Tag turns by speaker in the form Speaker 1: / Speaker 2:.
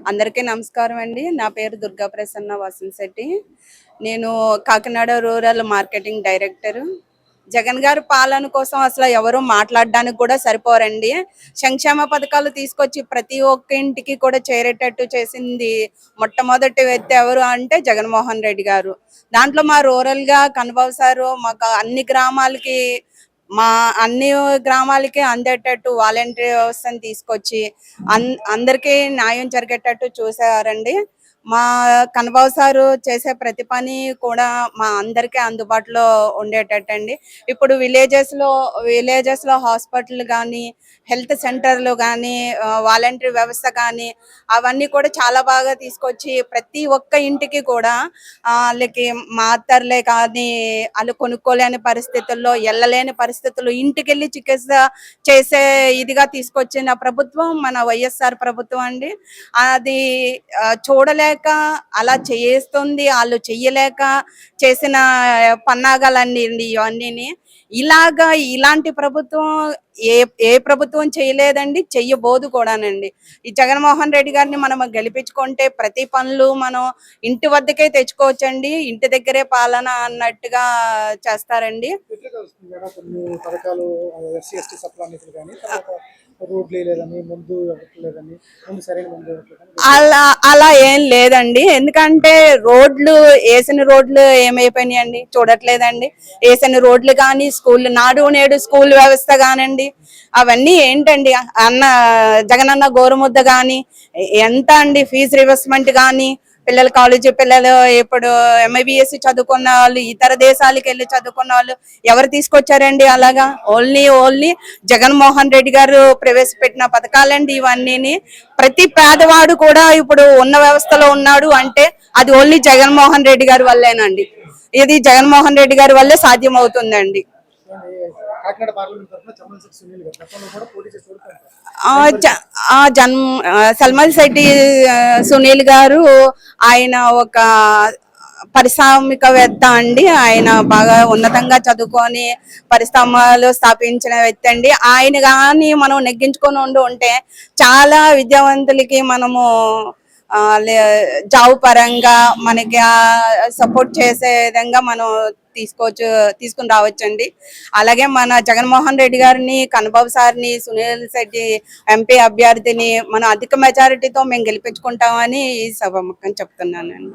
Speaker 1: అందరికీ నమస్కారం అండి. నా పేరు దుర్గా ప్రసన్న వాసంశెట్టి. నేను Kakinada rural marketing director. Jagan గారి పాలన కోసం అసలు ఎవరు మాట్లాడడానికి కూడా సరిపోరండి. సంక్షేమ పథకాలు తీసుకొచ్చి ప్రతి ఒక్క ఇంటికి కూడా చేరేటట్టు చేసింది మొట్టమొదటి వ్యక్తి ఎవరు అంటే జగన్మోహన్ రెడ్డి గారు. దాంట్లో మా రూరల్గా కనబవసారు మాకు అన్ని గ్రామాలకి అందేటట్టు వాలంటీర్ వ్యవస్థను తీసుకొచ్చి అందరికీ న్యాయం జరిగేటట్టు చూసారండి. మా కనబాబు సారు చేసే ప్రతి పని కూడా మా అందరికీ అందుబాటులో ఉండేటట్టండి. ఇప్పుడు విలేజెస్ లో హాస్పిటల్ కానీ, హెల్త్ సెంటర్లు కానీ, వాలంటీర్ వ్యవస్థ కానీ అవన్నీ కూడా చాలా బాగా తీసుకొచ్చి ప్రతి ఒక్క ఇంటికి కూడా వాళ్ళకి మాత్రలే కానీ వాళ్ళు కొనుక్కోలేని పరిస్థితుల్లో, వెళ్ళలేని పరిస్థితుల్లో ఇంటికి వెళ్ళి చికిత్స చేసే ఇదిగా తీసుకొచ్చిన ప్రభుత్వం మన వైఎస్ఆర్ ప్రభుత్వం అండి. అది చూడలేక అలా చేస్తుంది, వాళ్ళు చెయ్యలేక చేసిన పన్నాగాలన్నీ ఇవన్నీ. ఇలాంటి ప్రభుత్వం ఏ ప్రభుత్వం చేయలేదండి, చెయ్యబోదు కూడానండి. ఈ జగన్మోహన్ రెడ్డి గారిని మనం గెలిపించుకుంటే ప్రతి పనులు మనం ఇంటి వద్దకే తెచ్చుకోవచ్చండి. ఇంటి దగ్గరే పాలన అన్నట్టుగా చేస్తారండి. అలా ఏం లేదండి. ఎందుకంటే వేసిన రోడ్లు ఏమైపోయినాయండి, చూడట్లేదండి. వేసిన రోడ్లు కానీ, నాడు నేడు స్కూల్ వ్యవస్థ కానండి, అవన్నీ ఏంటండి. జగనన్న గోరుముద్ద కానీ ఎంత అండి, ఫీజు రివర్స్మెంట్ కానీ, కాలేజీ పిల్లలు ఇప్పుడు MIBS చదువుకున్న వాళ్ళు, ఇతర దేశాలకు వెళ్ళి చదువుకున్న వాళ్ళు ఎవరు తీసుకొచ్చారండి? అలాగా ఓన్లీ జగన్మోహన్ రెడ్డి గారు ప్రవేశపెట్టిన పథకాలండి ఇవన్నీ. ప్రతి పేదవాడు కూడా ఇప్పుడు ఉన్న వ్యవస్థలో ఉన్నాడు అంటే అది ఓన్లీ జగన్మోహన్ రెడ్డి గారి వల్లేనండి. ఇది జగన్మోహన్ రెడ్డి గారి వల్లే సాధ్యం అవుతుందండి. సల్మల్ శెట్టి సునీల్ గారు ఆయన ఒక పారిశ్రామికవేత్త అండి. ఆయన బాగా ఉన్నతంగా చదువుకొని పరిశ్రమలు స్థాపించిన వ్యక్తి అండి. ఆయన కానీ మనం నెగ్గించుకొని ఉంటే చాలా విద్యావంతులకి మనము జాబ్ పరంగా మనకి సపోర్ట్ చేసే విధంగా మనం తీసుకుని రావచ్చండి. అలాగే మన జగన్మోహన్ రెడ్డి గారిని, కన్నబాబు సార్ని, సునీల్ శెట్టి MP అభ్యర్థిని మనం అధిక మెజారిటీతో మేము గెలిపించుకుంటామని ఈ సభాముఖంగా చెప్తున్నానండి.